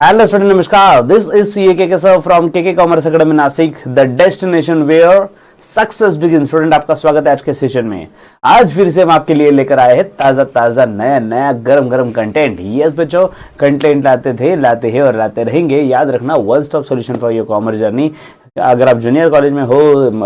Hello student, namaskar. This is CA KK sir from KK Commerce Academy Nasik, the destination where success begin. Student आपका स्वागत है आज के session में। आज फिर से हम आपके लिए लेकर आए हैं ताजा ताजा नया नया गरम गरम कंटेंट। यस बच्चों, कंटेंट लाते थे, लाते हैं और लाते रहेंगे। याद रखना, one stop solution for your commerce journey. अगर आप जूनियर कॉलेज में हो,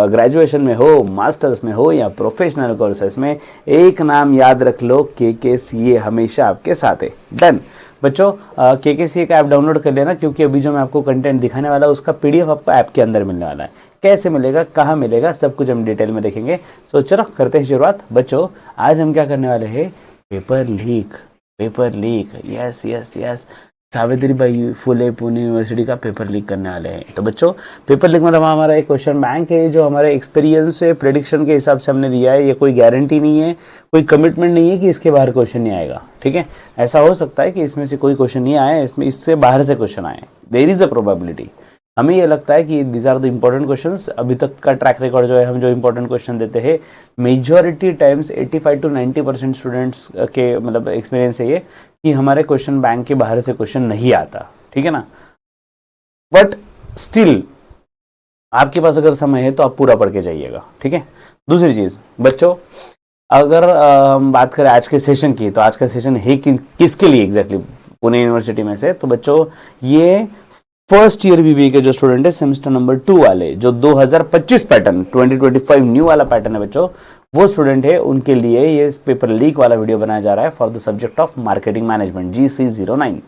ग्रेजुएशन में हो, मास्टर्स में हो या प्रोफेशनल कोर्सेस में, एक नाम याद रख लो, KKCA हमेशा आपके साथ है। डन बच्चों, KKCA का ऐप डाउनलोड कर लेना, क्योंकि अभी जो मैं आपको कंटेंट दिखाने वाला हूँ उसका PDF आपको ऐप के अंदर मिलने वाला है। कैसे मिलेगा, कहाँ मिलेगा, सब कुछ हम डिटेल में देखेंगे। सो चलो करते हैं शुरुआत। बच्चों, आज हम क्या करने वाले हैं? Paper leak. Paper leak, yes yes yes, Savitribai Phule Pune university का पेपर लीक करने वाले हैं। तो बच्चों, पेपर लीक मतलब हमारा एक क्वेश्चन बैंक है जो हमारे एक्सपीरियंस से, प्रेडिक्शन के हिसाब से हमने दिया है। ये कोई गारंटी नहीं है, कोई कमिटमेंट नहीं है कि इसके बाहर क्वेश्चन नहीं आएगा। ठीक है, ऐसा हो सकता है कि इसमें से कोई क्वेश्चन नहीं आए, इसमें इससे बाहर से क्वेश्चन आए। There is a probability. हमें ये लगता है कि these are the important questions. अभी तक का ट्रैक रिकॉर्ड जो है, हम जो इम्पोर्टेंट क्वेश्चन देते हैं, मेजॉरिटी टाइम्स 85 to 90% स्टूडेंट्स के मतलब एक्सपीरियंस है ये कि हमारे क्वेश्चन बैंक के बाहर से क्वेश्चन नहीं आता। ठीक है ना, बट स्टिल आपके पास अगर समय है तो आप पूरा पढ़ के जाइएगा। ठीक है। दूसरी चीज बच्चों, अगर हम बात करें आज के सेशन की, तो आज का सेशन है किसके लिए एग्जैक्टली? पुणे यूनिवर्सिटी में से। तो बच्चों, ये फर्स्ट ईयर बीबीए के जो स्टूडेंट है, सेमेस्टर नंबर 2 वाले, जो 2025 पैटर्न, 2025 न्यू वाला पैटर्न है बच्चों, वो स्टूडेंट है, उनके लिए ये पेपर लीक वाला वीडियो बनाया जा रहा है for the subject of marketing management, GC09।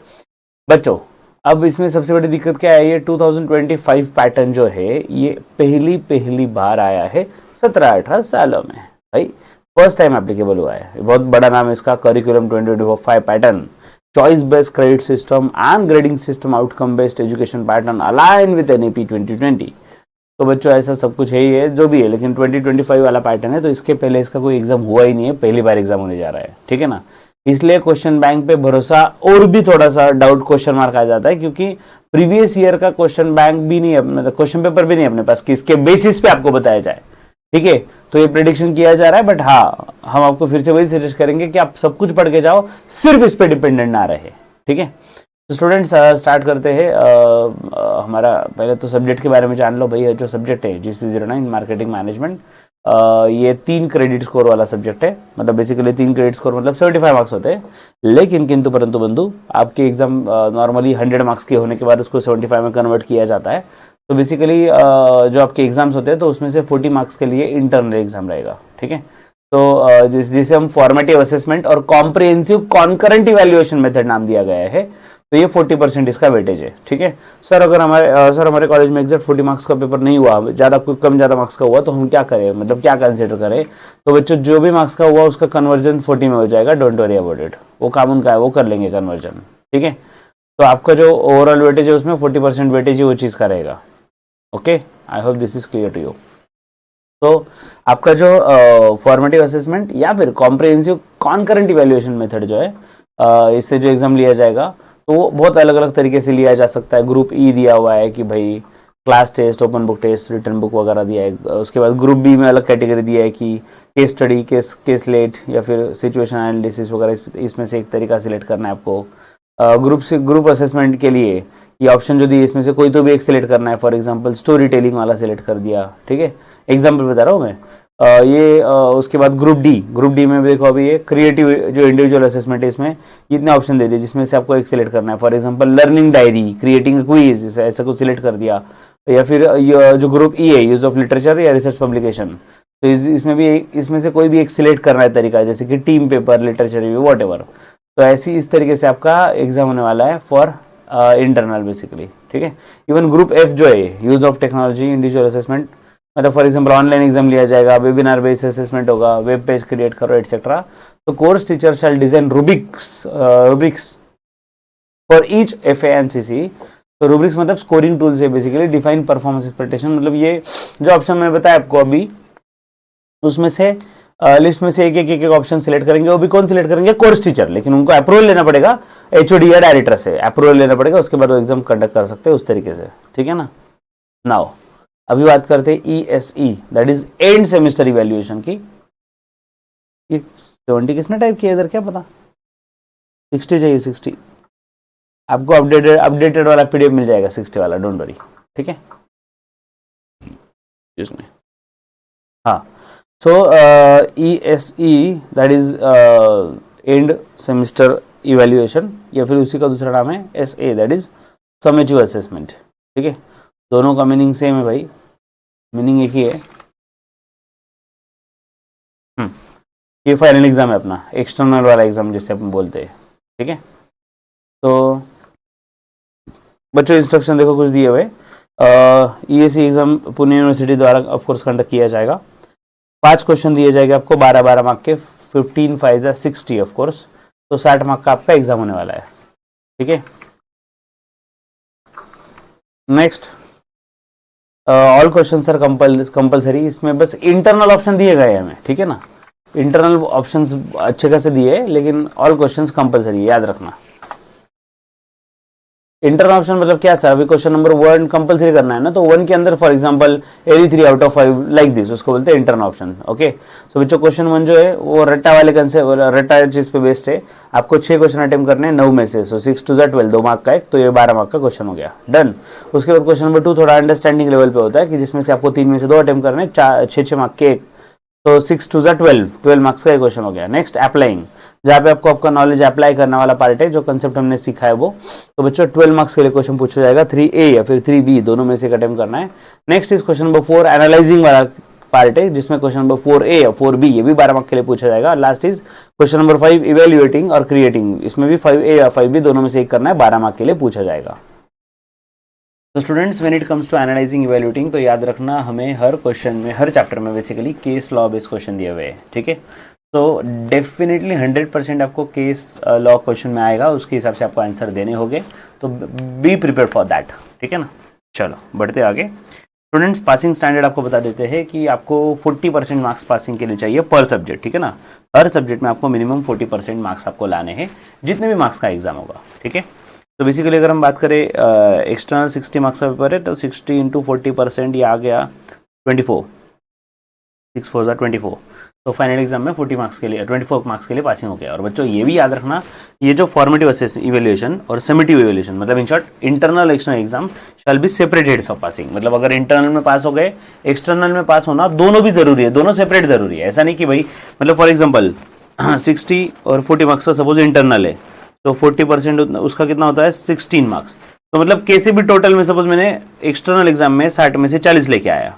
बच्चों, अब इसमें सबसे बड़ी दिक्कत क्या है? ये 2025 पैटर्न जो है, ये पहली बार आया है 17-18 सालों में। भाई फर्स्ट टाइम एप्लीकेबल हुआ है। बहुत बड़ा नाम है इसका, curriculum 2025 pattern, choice based credit system and grading system, outcome based education pattern align with NAP 2020। तो बच्चों, ऐसा सब कुछ है, ये जो भी है, लेकिन 2025 वाला पैटर्न है, तो इसके पहले इसका कोई एग्जाम हुआ ही नहीं है, पहली बार एग्जाम होने जा रहा है। ठीक है ना, इसलिए क्वेश्चन बैंक पे भरोसा और भी थोड़ा सा डाउट, क्वेश्चन मार्क आ जाता है, क्योंकि प्रीवियस ईयर का क्वेश्चन बैंक भी नहीं है, मतलब क्वेश्चन पेपर भी नहीं अपने पास कि इसके बेसिस पे आपको बताया जाए। ठीक है, तो ये प्रेडिक्शन किया जा रहा है, बट हाँ, हम आपको फिर से वही सजेस्ट करेंगे कि आप सब कुछ पढ़ के जाओ, सिर्फ इस पे डिपेंडेंट ना रहे। ठीक है, तो स्टूडेंट्स स्टार्ट करते हैं। हमारा पहले तो सब्जेक्ट के बारे में जान लो भाई। जो सब्जेक्ट है GC09 मार्केटिंग मैनेजमेंट, ये 3 क्रेडिट स्कोर वाला सब्जेक्ट है। मतलब बेसिकली 3 क्रेडिट स्कोर मतलब 75 मार्क्स होते हैं, लेकिन किंतु परंतु बंधु, आपके एग्जाम नॉर्मली 100 मार्क्स के होने के बाद उसको 75 में कन्वर्ट किया जाता है। तो बेसिकली जो आपके एग्जाम्स होते हैं, तो उसमें से 40 मार्क्स के लिए इंटरनल एग्जाम रहेगा। ठीक है, तो जिसे हम फॉर्मेटिव असेसमेंट और कॉम्प्रिहेंसिव कॉन्करेंट इवैल्यूएशन मेथड नाम दिया गया है, तो ये 40% इसका वेटेज है। ठीक है सर, अगर हमारे कॉलेज में एग्जैक्ट 40 मार्क्स का पेपर नहीं हुआ, ज़्यादा कम ज़्यादा मार्क्स का हुआ, तो हम क्या करें, मतलब क्या कंसिडर करें? तो बच्चों, जो भी मार्क्स का हुआ उसका कन्वर्जन 40 में हो जाएगा। डोंट वरी अबाउट इट, वो काम उनका है, वो कर लेंगे कन्वर्जन। ठीक है, तो आपका जो ओवरऑल वेटेज है उसमें 40% वेटेज ही वो चीज़ का रहेगा। Okay, I hope this is clear to you. तो आपका जो फॉर्मेटिव असेसमेंट या फिर कॉम्प्रिहेंसिव कॉन्करेंट इवैल्यूएशन मेथड जो है, इससे जो एग्जाम लिया जाएगा, तो वो बहुत अलग अलग तरीके से लिया जा सकता है। ग्रुप E दिया हुआ है कि भाई class test, open book test, return book वगैरह दिया है। उसके बाद ग्रुप B में अलग कैटेगरी दिया है कि केस स्टडी, केस लेट या फिर सिचुएशन एनालिसिस वगैरह, इसमें से एक तरीका सिलेक्ट करना है आपको। ग्रुप असेसमेंट के लिए ये ऑप्शन जो दिए, इसमें से कोई तो भी एक सिलेक्ट करना है। फॉर एग्जांपल स्टोरी टेलिंग वाला सिलेक्ट कर दिया। ठीक है, एग्जांपल बता रहा हूँ मैं। उसके बाद ग्रुप डी में देखो, अभी ये क्रिएटिव जो इंडिविजुअल असेसमेंट है, इसमें इतने ऑप्शन दे दिए, जिसमें से आपको एक सिलेक्ट करना है। For example learning diary, creating quiz, ऐसा कुछ सिलेक्ट कर दिया। या फिर जो ग्रुप E है, यूज ऑफ लिटरेचर या रिसर्च पब्लिकेशन, तो इसमें से कोई भी एक सिलेक्ट करना है तरीका, जैसे कि team paper, literature review, what ever. तो ऐसी इस तरीके से आपका एग्जाम होने वाला है फॉर इंटरनल बेसिकली। ठीक है, इवन ग्रुप F जो है, use of technology, individual assessment, मतलब फॉर एग्जांपल ऑनलाइन एग्जाम लिया जाएगा, वेबिनार बेस्ड असेसमेंट होगा, वेब पेज क्रिएट करो एक्सेट्रा। तो course teacher shall design rubrics for each FA and CC। तो रूब्रिक्स मतलब स्कोरिंग टूल्स है बेसिकली। डिफाइन परफॉर्मेंस एक्सपेक्टेशन, मतलब ये जो ऑप्शन मैंने बताया आपको अभी, उसमें से लिस्ट में से एक ऑप्शन सिलेक्ट करेंगे। वो भी कौन सिलेक्ट करेंगे? कोर्स टीचर, लेकिन उनको अप्रूवल लेना पड़ेगा, HOD या डायरेक्टर से अप्रूवल लेना पड़ेगा, उसके बाद वो एग्जाम कंडक्ट कर सकते हैं उस तरीके से। ठीक है ना। नाउ अभी बात करते हैं ESE, that is end semester evaluation की। 70 किसने टाइप किया इधर, क्या पता? 60 चाहिए, 60। आपको अपडेटेड वाला पीडीएफ मिल जाएगा 60 वाला, डोंट वरी, ठीक है इसमें। हाँ, सो ESE that is and semester evaluation, या फिर उसी का दूसरा नाम है SA that is summative assessment, ठीक है। दोनों का मीनिंग सेम है भाई, मीनिंग एक ही है। ये फाइनल एग्जाम है अपना, एक्सटर्नल वाला एग्जाम जिसे अपन बोलते हैं, ठीक है। तो बच्चों इंस्ट्रक्शन देखो कुछ दिए हुए। ESE एग्जाम पुणे यूनिवर्सिटी द्वारा ऑफ कोर्स कंडक्ट किया जाएगा। 5 क्वेश्चन दिए जाएंगे आपको 12-12 मार्क के, 15 5 60 ऑफ कोर्स, तो 60 मार्क का आपका एग्जाम होने वाला है, ठीक है। Next, all questions are compulsory, इसमें बस इंटरनल ऑप्शन दिए गए हैं हमें, ठीक है ना। इंटरनल ऑप्शंस अच्छे खासे दिए हैं, लेकिन ऑल क्वेश्चंस कंपलसरी, याद रखना। इंटरनल ऑप्शन मतलब क्या सर, अभी क्वेश्चन नंबर 1 कंपलसरी करना है ना, तो 1 के अंदर for example any 3 out of 5 like this, उसको बोलते हैं इंटरनल ऑप्शन, ओके। सो बच्चों क्वेश्चन 1 जो है वो रट्टा वाले रट्टा चीज पे बेस्ड है। आपको 6 क्वेश्चन अटेम्प्ट करने हैं 9 में से, सो 6 2 12, 2 मार्क का एक, तो ये 12 मार्क का क्वेश्चन हो गया, डन। उसके बाद क्वेश्चन नंबर 2 थोड़ा अंडरस्टैंडिंग लेवल पे होता है, कि जिसमें से आपको 3 में से 2 अटेम्प्ट करने हैं, 6 मार्क के एक, तो 6 2 12 मार्क्स का क्वेश्चन हो गया। नेक्स्ट अप्लाइंग, जहाँ पे आपको आपका नॉलेज अप्लाई करने वाला पार्ट है, जो कंसेप्ट हमने सीखा है वो, तो बच्चों 12 मार्क्स के लिए क्वेश्चन पूछा जाएगा, 3A या फिर 3B, दोनों में से एक अटेम्प्ट करना है। Next is question number 4 analysing वाला पार्ट है, जिसमें क्वेश्चन नंबर 4A या 4B ये भी 12 मार्क के लिए पूछा जाएगा। Last is question number 5 evaluating और क्रिएटिंग, इसमें भी 5A या 5B दोनों में से एक करना है, 12 मार्क के लिए पूछा जाएगा। तो students when it comes to analysing evaluating, तो याद रखना हमें हर क्वेश्चन में, हर चैप्टर में basically case law based question दिए हुए हैं, ठीक है। तो डेफिनेटली 100% आपको केस लॉ क्वेश्चन में आएगा, उसके हिसाब से आपको आंसर देने होंगे, तो बी प्रिपेयर फॉर दैट, ठीक है ना। चलो बढ़ते आगे। स्टूडेंट्स पासिंग स्टैंडर्ड आपको बता देते हैं कि आपको 40% मार्क्स पासिंग के लिए चाहिए पर सब्जेक्ट, ठीक है ना। हर सब्जेक्ट में आपको मिनिमम 40% मार्क्स आपको लाने हैं, जितने भी मार्क्स का एग्जाम होगा, ठीक है। तो बेसिकली अगर हम बात करें एक्सटर्नल 60 मार्क्स का पेपर है, तो 60 इंटू 40% ये आ गया 24, 6 4 24, तो फाइनल एग्जाम में 40 मार्क्स के लिए 24 मार्क्स के लिए पासिंग हो गया। और बच्चों ये भी याद रखना, ये जो फॉर्मेटिव इवैल्यूएशन और समेटिव इवैल्यूएशन, मतलब in short internal external exam shall be separate heads of passing, मतलब अगर इंटरनल में पास हो गए, एक्सटर्नल में पास होना दोनों भी जरूरी है, दोनों सेपरेट जरूरी है। ऐसा नहीं कि भाई मतलब फॉर एग्जाम्पल 60 और 40 मार्क्स का सपोज इंटरनल है, तो 40% उसका कितना होता है 16 मार्क्स, तो मतलब कैसे भी टोटल में सपोज मैंने एक्सटर्नल एग्जाम में 60 में से 40 लेके आया,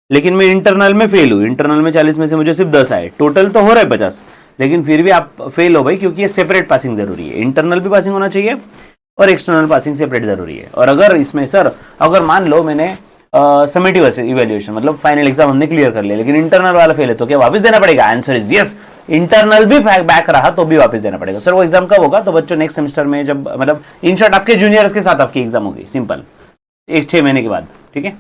लेकिन मैं इंटरनल में फेल हूँ, इंटरनल में 40 में से मुझे सिर्फ 10 आए, टोटल तो हो रहा है 50, लेकिन फिर भी आप फेल हो भाई, क्योंकि ये सेपरेट पासिंग जरूरी है, इंटरनल भी पासिंग होना चाहिए और एक्सटर्नल पासिंग सेपरेट जरूरी है। और अगर इसमें सर अगर मान लो मैंने समेटिव इवैल्यूएशन मतलब फाइनल एग्जाम हमने क्लियर कर लिया, लेकिन इंटरनल वाला फेल है, तो क्या वापस देना पड़ेगा? आंसर इज यस, इंटरनल भी बैक रहा तो भी वापस देना पड़ेगा। सर वो एग्जाम कब होगा? तो बच्चों नेक्स्ट सेमेस्टर में, जब मतलब इन शॉर्ट आपके जूनियर्स के साथ आपकी एग्जाम होगी, सिंपल, 6 महीने के बाद, ठीक है।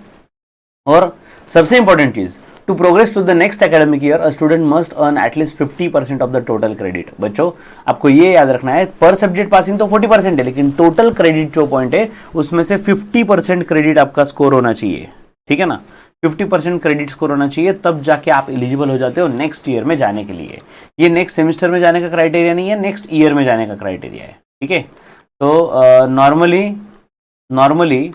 और सबसे इंपॉर्टेंट चीज, to progress to the next academic year a student must earn at least 50% of the total credit. बच्चों आपको ये याद रखना है, पर सब्जेक्ट पासिंग तो 40% है, लेकिन टोटल क्रेडिट जो पॉइंट है उसमें से 50% क्रेडिट आपका स्कोर होना चाहिए, ठीक है ना। 50% क्रेडिट स्कोर होना चाहिए, तब जाके आप एलिजिबल हो जाते हो नेक्स्ट ईयर में जाने के लिए। ये नेक्स्ट सेमेस्टर में जाने का क्राइटेरिया नहीं है, नेक्स्ट ईयर में जाने का क्राइटेरिया है, ठीक है। तो नॉर्मली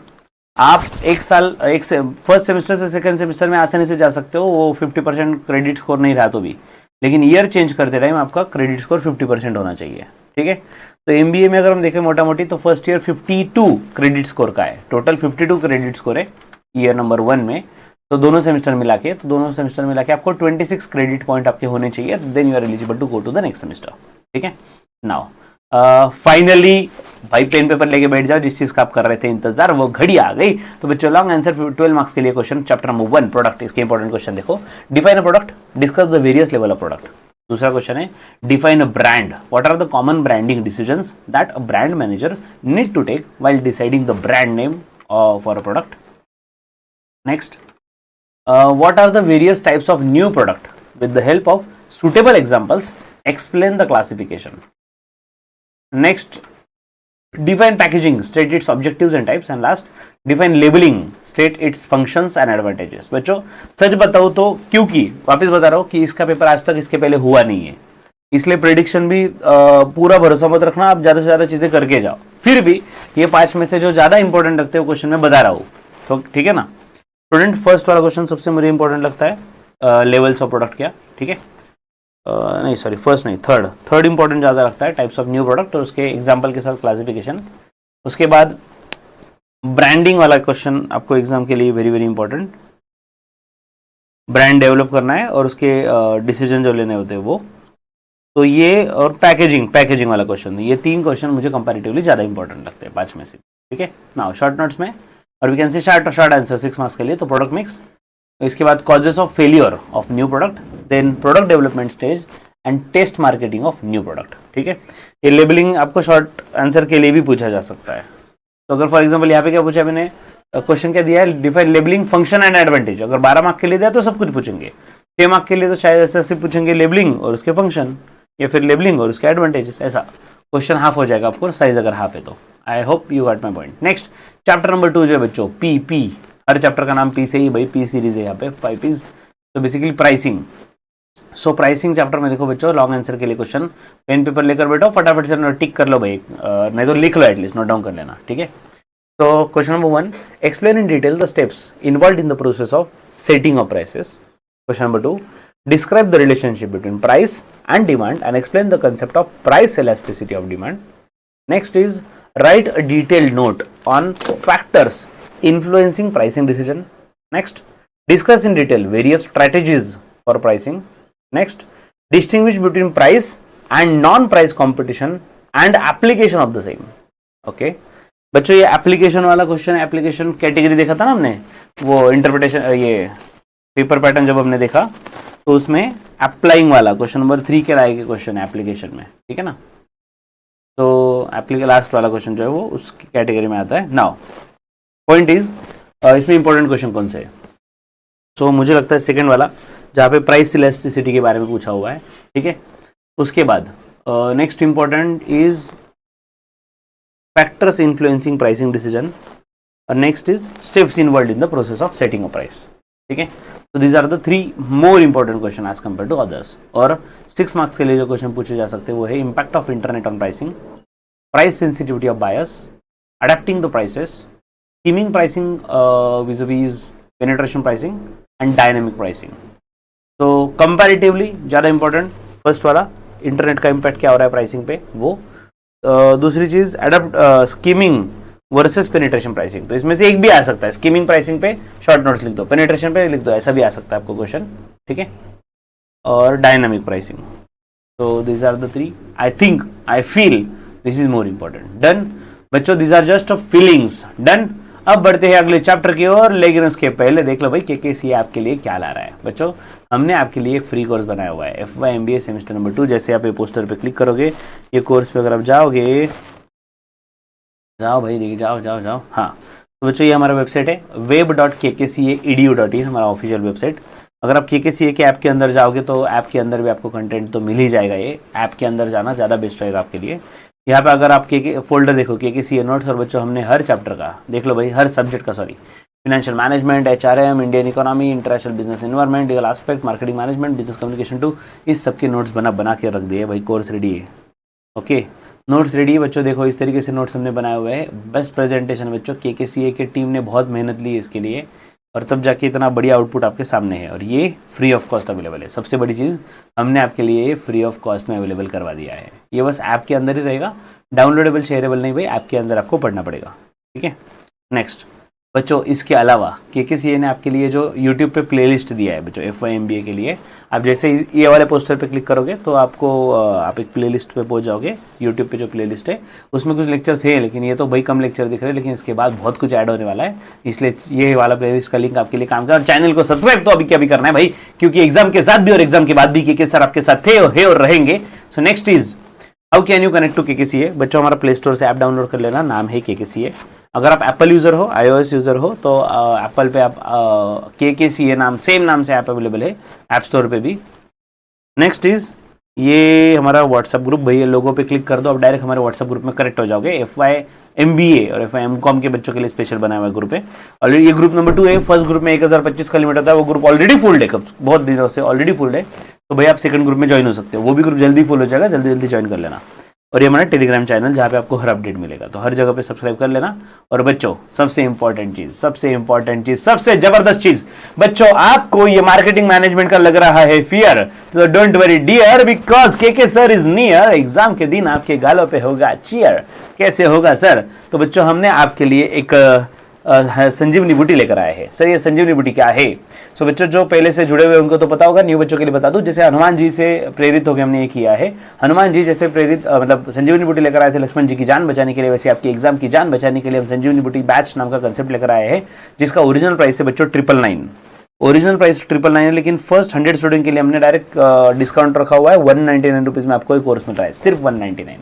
आप फर्स्ट सेमेस्टर से सेकंड सेमेस्टर में आसानी से जा सकते हो, वो 50% क्रेडिट स्कोर नहीं रहा तो भी, लेकिन ईयर चेंज करते टाइम आपका क्रेडिट स्कोर 50% होना चाहिए, ठीक है। तो एमबीए में अगर हम देखें मोटा मोटी, तो फर्स्ट ईयर 52 क्रेडिट स्कोर का है, टोटल 52 क्रेडिट स्कोर है ईयर नंबर 1 में, तो दोनों सेमेस्टर मिला के आपको 26 क्रेडिट पॉइंट आपके होने चाहिए, then you are eligible to go to the next semester, ठीक है। नाउ फाइनली भाई पेन पेपर लेके बैठ जाओ, जिस चीज का आप कर रहे थे इंतजार वो घड़ी आ गई। तो बच्चों लॉन्ग आंसर 12 मार्क्स के लिए क्वेश्चन चैप्टर नंबर 1 प्रोडक्ट, इसके इंपॉर्टेंट क्वेश्चन देखो। Define a product, discuss the various level of product. दूसरा क्वेश्चन है define a brand, what are the common branding decisions that a brand manager need to take while deciding the brand name for a product. Next, what are the various types of new product? With the help of suitable examples, explain the classification. Next, define packaging, state its objectives and types. And last, define labeling, state its functions and advantages. बच्चों सच बताओ तो, क्योंकि वापस बता रहा हूँ कि इसका पेपर आज तक इसके पहले हुआ नहीं है, इसलिए प्रेडिक्शन भी पूरा भरोसा मत रखना, आप ज्यादा से ज्यादा चीजें करके जाओ। फिर भी ये 5 में से जो ज्यादा इंपॉर्टेंट लगते हैं क्वेश्चन में बता रहा हूँ, तो ठीक है ना स्टूडेंट। फर्स्ट वाला क्वेश्चन सबसे मुझे इंपॉर्टेंट लगता है, लेवल्स ऑफ प्रोडक्ट क्या, ठीक है, नहीं सॉरी फर्स्ट नहीं, थर्ड इंपॉर्टेंट ज्यादा लगता है, टाइप्स ऑफ न्यू प्रोडक्ट और उसके एग्जाम्पल के साथ क्लासिफिकेशन। उसके बाद ब्रांडिंग वाला क्वेश्चन आपको एग्जाम के लिए very very important, brand develop करना है और उसके डिसीजन जो लेने होते हैं वो, तो ये और पैकेजिंग वाला क्वेश्चन, ये 3 क्वेश्चन मुझे कंपैरेटिवली ज्यादा इंपॉर्टेंट लगते हैं 5 में से, ठीक है ना। शॉर्ट नोट्स में और we can say short answer 6 marks के लिए, तो प्रोडक्ट मिक्स, इसके बाद causes of failure of new product, then product development stage and test marketing of new product, ठीक है। ये लेबलिंग आपको शॉर्ट आंसर के लिए भी पूछा जा सकता है। तो अगर फॉर एग्जांपल यहाँ पे क्या पूछा मैंने, क्वेश्चन क्या दिया है, define labelling function and advantage. अगर 12 मार्क के लिए दिया तो सब कुछ पूछेंगे, 6 मार्क के लिए तो शायद ऐसे पूछेंगे लेबलिंग और उसके फंक्शन, या फिर लेबलिंग और उसके एडवांटेजेस, ऐसा क्वेश्चन हाफ हो जाएगा आपको साइज अगर हाफ है तो। I hope you got my point. Next chapter number 2 जो है बच्चों, पी, हर चैप्टर का नाम पी से ही, भाई पी सीरीज है यहाँ पे 5 पीज। तो बेसिकली प्राइसिंग, सो प्राइसिंग चैप्टर में देखो बच्चों, लॉन्ग आंसर के लिए क्वेश्चन, पेन पेपर लेकर बैठो फटाफट से टिक कर लो भाई, नहीं तो लिख लो एटलीस्ट, नोट डाउन कर लेना, ठीक है। तो question number 1, explain in detail the steps involve in the process of setting of prices. Question number 2, describe the relationship between price and demand and explain the concept of price elasticity of demand. Next is write a detailed note on factors influencing pricing decision. Next, discuss in detail various strategies for pricing. Next, distinguish between price and non-price competition and application of the same. Okay, बच्चों ये application वाला question, application category देखा था ना हमने, वो interpretation, ये paper pattern जब हमने देखा तो उसमें अप्लाइंग वाला क्वेश्चन नंबर 3 के लाए के क्वेश्चन है एप्लीकेशन में, ठीक है ना। तो एप्लीकेशन लास्ट वाला क्वेश्चन जो है वो उसकी कैटेगरी में आता है। नाउ पॉइंट इज, इसमें इंपॉर्टेंट क्वेश्चन कौन से है, सो मुझे लगता है सेकंड वाला जहाँ पे प्राइस इलास्टिसिटी के बारे में पूछा हुआ है, ठीक है। उसके बाद next important is factors influencing pricing decision, और next is steps involve in the process of setting of price, ठीक है। तो these are the 3 more important question as compare to others. और 6 मार्क्स के लिए जो क्वेश्चन पूछे जा सकते हैं वो है impact of internet on pricing, price sensitivity of buyers, adapting the prices, skimming pricing viz penetration pricing and dynamic pricing. तो कंपैरेटिवली ज़्यादा इंपॉर्टेंट फर्स्ट वाला, इंटरनेट का इम्पैक्ट क्या हो रहा है प्राइसिंग पे वो। दूसरी चीज स्कीमिंग वर्सेस पेनिट्रेशन प्राइसिंग, तो इसमें से एक भी आ सकता है, स्कीमिंग प्राइसिंग पे शॉर्ट नोट्स लिख दो, पेनिट्रेशन पे लिख दो, ऐसा भी आ सकता है आपको क्वेश्चन, ठीक है। और डायनामिक प्राइसिंग, तो this are the 3, I think I feel this is more important. Done बच्चों, this are just feelings, done. अब बढ़ते हैं अगले चैप्टर की ओर, लेकिन उसके पहले देख लो भाई KKC आपके लिए क्या ला रहा है। बच्चों हमने आपके लिए एक फ्री कोर्स बनाया हुआ है, FY MBA सेमेस्टर नंबर 2। जैसे आप ये पोस्टर पे क्लिक करोगे, ये कोर्स पे अगर आप जाओगे, जाओ भाई देखिए, जाओ हाँ। तो बच्चों ये हमारा वेबसाइट है web.kkca.edu.in, हमारा ऑफिशियल वेबसाइट। अगर आप KKCA के ऐप के अंदर जाओगे तो ऐप के अंदर भी आपको कंटेंट तो मिल ही जाएगा, ये ऐप के अंदर जाना ज़्यादा बेस्ट रहेगा आपके लिए। यहाँ पे अगर आप फोल्डर देखो KKCA नोट्स, और बच्चों हमने हर चैप्टर का देख लो भाई, हर सब्जेक्ट का, sorry, financial management, HRM, Indian economy, international business environment, legal aspect, marketing management, business communication 2, इस सब के नोट्स बना के रख दिए भाई, कोर्स रेडी है। ओके, नोट्स रेडी है बच्चों, देखो इस तरीके से नोट्स हमने बनाए हुए हैं, बेस्ट प्रेजेंटेशन बच्चों, KKCA की टीम ने बहुत मेहनत ली है इसके लिए, और तब जाके इतना बढ़िया आउटपुट आपके सामने है, और ये फ्री ऑफ कॉस्ट अवेलेबल है। सबसे बड़ी चीज़, हमने आपके लिए फ्री ऑफ कॉस्ट में अवेलेबल करवा दिया है। ये बस ऐप के अंदर ही रहेगा, डाउनलोडेबल शेयरेबल नहीं भाई, ऐप के अंदर आपको पढ़ना पड़ेगा, ठीक है। नेक्स्ट बच्चों, इसके अलावा KKCA ने आपके लिए जो YouTube पे प्लेलिस्ट दिया है बच्चों FY MBA के लिए, आप जैसे ये वाले पोस्टर पे क्लिक करोगे तो आपको आप एक प्लेलिस्ट पे पहुंच जाओगे। YouTube पे जो प्लेलिस्ट है उसमें कुछ लेक्चर्स है, लेकिन ये तो भाई कम लेक्चर दिख रहे हैं, लेकिन इसके बाद बहुत कुछ ऐड होने वाला है, इसलिए ये वाला प्लेलिस्ट का लिंक आपके लिए काम कर। और चैनल को सब्सक्राइब तो अभी क्या भी करना है भाई, क्योंकि एग्जाम के साथ भी और एग्जाम के बाद भी KK सर आपके साथ थे और रहेंगे। So next is how can you connect to KKCA। बच्चों हमारा प्ले स्टोर से ऐप डाउनलोड कर लेना, नाम है KKCA। अगर आप एप्पल यूज़र हो, iOS यूज़र हो, तो एप्पल पे आप KKCA नाम, सेम नाम से ऐप अवेलेबल है ऐप स्टोर पे भी। नेक्स्ट इज ये हमारा व्हाट्सएप ग्रुप, भैया लोगों पे क्लिक कर दो, आप डायरेक्ट हमारे व्हाट्सएप ग्रुप में कनेक्ट हो जाओगे। FY MBA और FY MCOM के बच्चों के लिए स्पेशल बनाया हुआ ग्रुप है। ऑलरेडी ये ग्रुप नंबर 2 है, फर्स्ट ग्रुप में 1025 का लिमिट होता है, वो ग्रुप ऑलरेडी फुल है, बहुत दिनों से ऑलरेडी फुल है। तो भाई आप सेकंड ग्रुप में ज्वाइन हो सकते हो, वो भी ग्रुप जल्दी फुल हो जाएगा, जल्दी जल्दी ज्वाइन कर लेना। और ये हमारा टेलीग्राम चैनल जहाँ पे आपको हर अपडेट मिलेगा, तो हर जगह पे सब्सक्राइब कर लेना। और बच्चों सबसे इंपॉर्टेंट चीज, सबसे जबरदस्त चीज, बच्चों आपको ये मार्केटिंग मैनेजमेंट का लग रहा है फियर, तो डोंट वरी डियर, बिकॉज के सर इज नियर। एग्जाम के दिन आपके गालों पे होगा चीयर। कैसे होगा सर? तो बच्चों हमने आपके लिए एक संजीवनी बूटी लेकर आए हैं। सर ये संजीवनी बूटी क्या है? सो बच्चों जो पहले से जुड़े हुए उनको तो पता होगा, न्यू बच्चों के लिए बता दूं, जैसे हनुमान जी से प्रेरित होकर हमने ये किया है। हनुमान जी जैसे प्रेरित मतलब संजीवनी बूटी लेकर आए थे लक्ष्मण जी की जान बचाने के लिए, वैसे आपकी एग्जाम की जान बचाने के लिए हम संजीवनी बूटी बैच नाम का कंसेप्ट लेकर आए हैं, जिसका ओरिजिनल प्राइस है बच्चों 999। ओरिजिनल प्राइस 999 है, लेकिन फर्स्ट 100 स्टूडेंट के लिए हमने डायरेक्ट डिस्काउंट रखा हुआ है। 199 रुपीज में आपको एक कोर्स मिल रहा है, सिर्फ 199।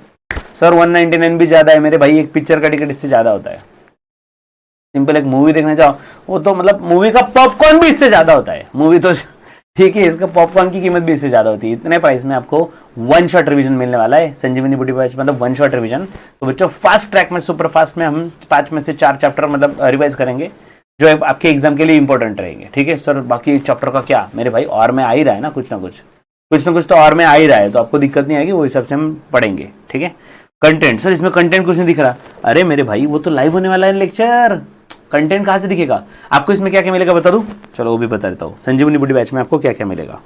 सर 199 भी ज्यादा है मेरे भाई, एक पिक्चर का टिकट इससे ज्यादा होता है। सिंपल एक मूवी देखने जाओ, वो तो मतलब मूवी का पॉपकॉर्न भी इससे ज्यादा होता है। मूवी तो ठीक है, इसका पॉपकॉर्न की कीमत भी इससे ज्यादा होती है। इतने प्राइस में आपको वन शॉट रिवीजन मिलने वाला है संजीवनी बूटी बैच, मतलब वन शॉट रिवीजन। तो बच्चों फास्ट ट्रैक में, सुपर फास्ट में हम 5 में से 4 चैप्टर मतलब रिवाइज करेंगे जो आपके एग्जाम के लिए इंपॉर्टेंट रहेंगे। ठीक है सर, बाकी चैप्टर का क्या मेरे भाई, और में आ ही रहा है ना कुछ ना कुछ तो और में आ ही रहा है, तो आपको दिक्कत नहीं आएगी, वो हिसाब से हम पढ़ेंगे। ठीक है, कंटेंट, सर इसमें कंटेंट कुछ नहीं दिख रहा। अरे मेरे भाई वो तो लाइव होने वाला है लेक्चर, कंटेंट कहां से दिखेगा आपको? इसमें क्या क्या मिलेगा बता दूं? चलो वो भी बता देता हूं। संजीवनी बूटी बैच में आपको क्या क्या मिलेगा?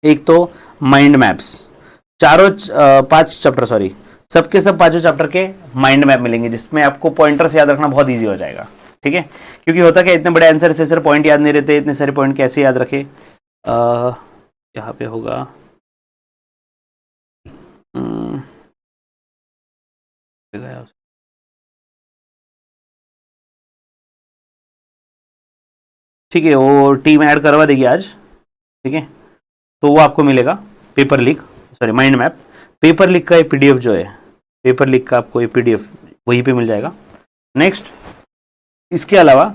एक तो माइंड मैप्स, चारों 5 चैप्टर, सॉरी सबके सब 5 चैप्टर के माइंड मैप मिलेंगे, जिसमें आपको पॉइंटर्स याद रखना बहुत ईजी हो जाएगा। ठीक है, क्योंकि होता क्या, इतने बड़े आंसर से सर पॉइंट याद नहीं रहते, इतने सारे पॉइंट कैसे याद रखे। यहाँ पे होगा ठीक है, वो टीम ऐड करवा देगी आज। ठीक है, तो वो आपको मिलेगा paper leak, sorry mind map. Paper leak का ये पीडीएफ जो है, पेपर लीक का आपको ये पीडीएफ वहीं पे मिल जाएगा। नेक्स्ट, इसके अलावा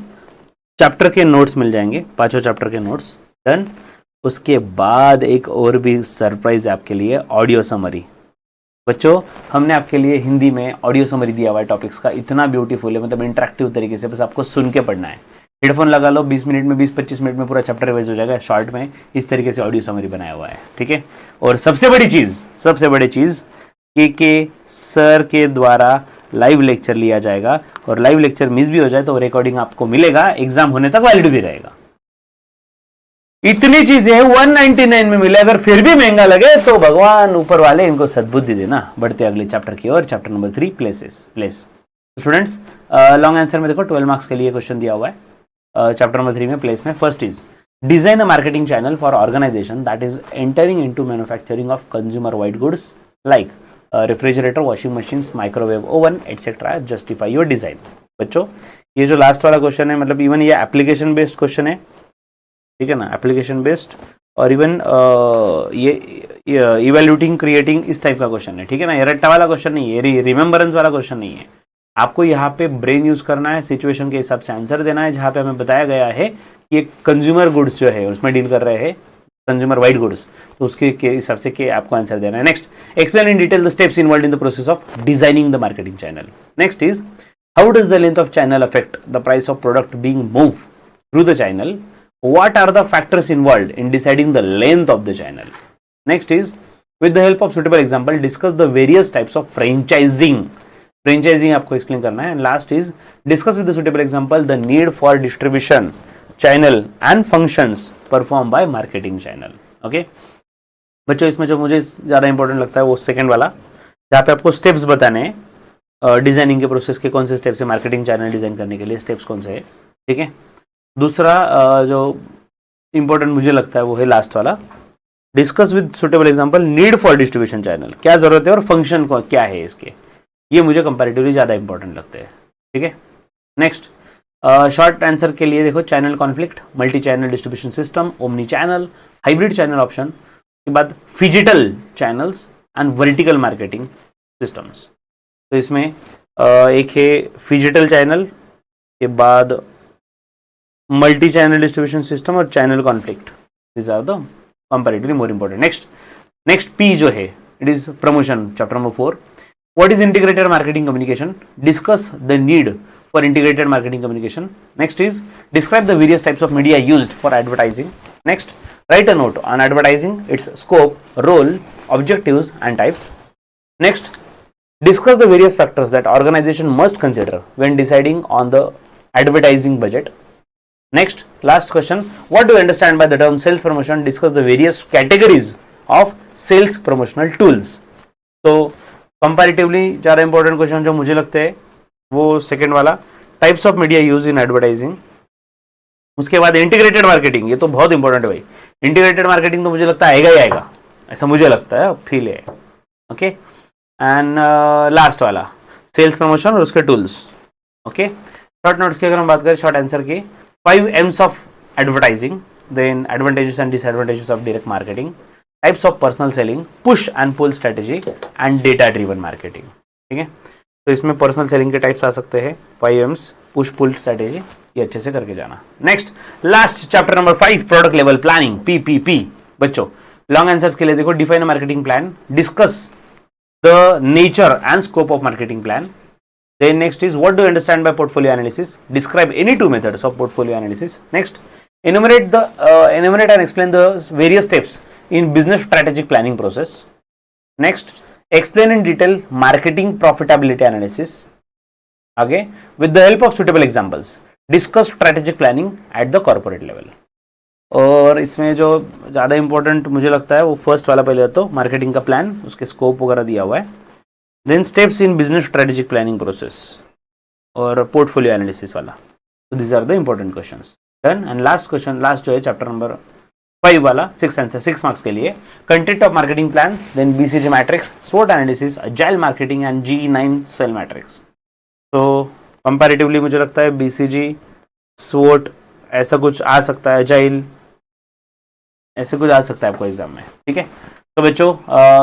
चैप्टर के नोट्स मिल जाएंगे, 5 चैप्टर के नोट्स। डन। उसके बाद एक और भी सरप्राइज आपके लिए, ऑडियो समरी। बच्चों हमने आपके लिए हिंदी में ऑडियो समरी दिया हुआ है टॉपिक्स का, इतना ब्यूटीफुल है, मतलब इंटरेक्टिव तरीके से, बस आपको सुन के पढ़ना है। हेडफोन लगा लो, 20 मिनट में 20-25 मिनट में पूरा चैप्टर रिवाइज हो जाएगा शॉर्ट में। इस तरीके से ऑडियो समरी बनाया हुआ है। ठीक है, और सबसे बड़ी चीज के सर के द्वारा लाइव लेक्चर लिया जाएगा, और लाइव लेक्चर मिस भी हो जाए तो रिकॉर्डिंग आपको मिलेगा, एग्जाम होने तक वैलिड भी रहेगा। इतनी चीजें 199 में मिले, अगर फिर भी महंगा लगे तो भगवान ऊपर वाले इनको सद्बुद्धि देना। बढ़ते अगले चैप्टर की ओर, chapter number 3 place. Students long answer में देखो 12 मार्क्स के लिए क्वेश्चन दिया हुआ है चैप्टर नंबर 3 में, प्लेस में। First is design a marketing channel for organisation that is entering into manufacturing of consumer white goods like refrigerator, washing machine, microwave oven etcetera, justify your design. बच्चों ये जो last वाला question है, मतलब even ये application based question है, ठीक है ना, एप्लीकेशन बेस्ड, और इवन ये इवैल्यूएटिंग क्रिएटिंग इस टाइप का क्वेश्चन है। ठीक है ना, ये रट्टा वाला क्वेश्चन नहीं है, ये रिमेम्बरेंस वाला क्वेश्चन नहीं है। आपको यहाँ पे ब्रेन यूज करना है, सिचुएशन के हिसाब से आंसर देना है, जहां पे हमें बताया गया है कि एक कंज्यूमर गुड्स जो है उसमें डील कर रहे हैं, कंज्यूमर वाइट गुड्स, तो उसके हिसाब से के आपको आंसर देना है। Next, explain in detail the steps involved in the process of designing the marketing channel. Next is how does the length of channel affect the price of product being move through the channel, what are the factors involved in deciding the length of the channel. Next is with the help of suitable example discuss the various types of franchising आपको explain करना है। last is discuss with the suitable example the need for distribution channel and functions performed by marketing channel. okay बच्चों इसमें जो मुझे ज्यादा important लगता है वो सेकंड वाला, जहाँ पे आपको स्टेप्स बताने हैं डिजाइनिंग के प्रोसेस के, कौन से स्टेप्स है मार्केटिंग चैनल डिजाइन करने के लिए, स्टेप्स कौन से है। ठीक है, दूसरा जो इंपॉर्टेंट मुझे लगता है वो है लास्ट वाला, discuss with suitable example need for distribution channel, क्या जरूरत है और फंक्शन को क्या है इसके, ये मुझे कंपैरेटिवली ज्यादा इंपॉर्टेंट लगते हैं। ठीक है, नेक्स्ट शॉर्ट आंसर के लिए देखो channel conflict, multi channel distribution system, omni channel, hybrid channel option, के बाद phygital channels and vertical marketing systems. तो इसमें एक है फिजिटल चैनल, के बाद मल्टी चैनल डिस्ट्रीब्यूशन सिस्टम और channel conflict, this are the comparatively more important. Next P जो है it is promotion, chapter number 4। What is integrated marketing communication, discuss the need for integrated marketing communication. Next is describe the various types of media used for advertising. Next Write a note on advertising, its scope, role, objectives and types. Next, discuss the various factors that organization must consider when deciding on the advertising budget. Next, last question, what do you understand by the term sales promotion? Discuss the various categories of sales promotional tools. तो comparatively ज़्यादा important question जो मुझे लगते हैं वो second वाला, types of media use in advertising. उसके बाद इंटीग्रेटेड मार्केटिंग, ये तो बहुत इंपॉर्टेंट है भाई. इंटीग्रेटेड मार्केटिंग तो मुझे लगता है आएगा ही आएगा, ऐसा मुझे लगता है, फील है. ओके, एंड लास्ट वाला सेल्स प्रमोशन और उसके टूल्स. ओके, शॉर्ट नोट्स की अगर हम बात करें, शॉर्ट आंसर की 5 M's of advertising, then advantages and disadvantages of direct marketing, types of personal selling, push and pull strategy and data driven marketing. ठीक है, तो इसमें पर्सनल सेलिंग के टाइप्स आ सकते हैं, 5 M's, पुश पुल स्ट्रेटेजी, ये अच्छे से करके जाना. Next, last chapter number 5, product level planning, PPP. बच्चों लॉन्ग आंसर्स के लिए देखो, define marketing plan, discuss the nature and scope of marketing plan. Then next is, what do you understand by portfolio analysis? Describe any 2 methods of portfolio analysis. Next, enumerate and explain the various steps in business strategic planning process. Next, explain in detail marketing profitability analysis. Okay, with the help of suitable examples, discuss strategic planning at the corporate level. और इसमें जो ज़्यादा important मुझे लगता है वो first वाला, पहले तो मार्केटिंग का प्लान, उसके स्कोप वगैरह दिया हुआ है. Then steps in business strategic planning process और पोर्टफोलियो एनालिसिस वाला. तो this are the important questions. Done. And last question, last जो है चैप्टर नंबर 5 वाला, 6 आंसर, 6 मार्क्स के लिए, content of marketing plan, then BCG matrix, SWOT analysis, agile marketing and G9 cell matrix. तो comparatively मुझे लगता है BCG, SWOT ऐसा कुछ आ सकता है, अजाइल ऐसे कुछ आ सकता है आपको एग्जाम में. ठीक है, तो बच्चों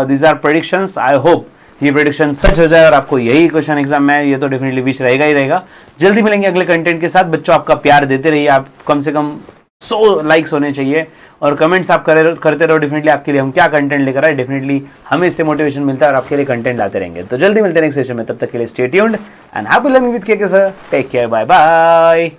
these are predictions. I hope ये प्रेडिक्शन सच हो जाए और आपको यही क्वेश्चन एग्जाम में, ये तो डेफिनेटली विश रहेगा ही रहेगा. जल्दी मिलेंगे अगले कंटेंट के साथ. बच्चों आपका प्यार देते रहिए, आप कम से कम 100 लाइक्स होने चाहिए और कमेंट्स आप करते रहो. डेफिनेटली आपके लिए हम क्या कंटेंट लेकर आए, डेफिनेटली हमें इससे मोटिवेशन मिलता है और आपके लिए कंटेंट लाते रहेंगे. तो जल्दी मिलते हैं नेक्स्ट सेशन में, तब तक के लिए stay tuned and happy learning with KK sir. Take care, bye bye.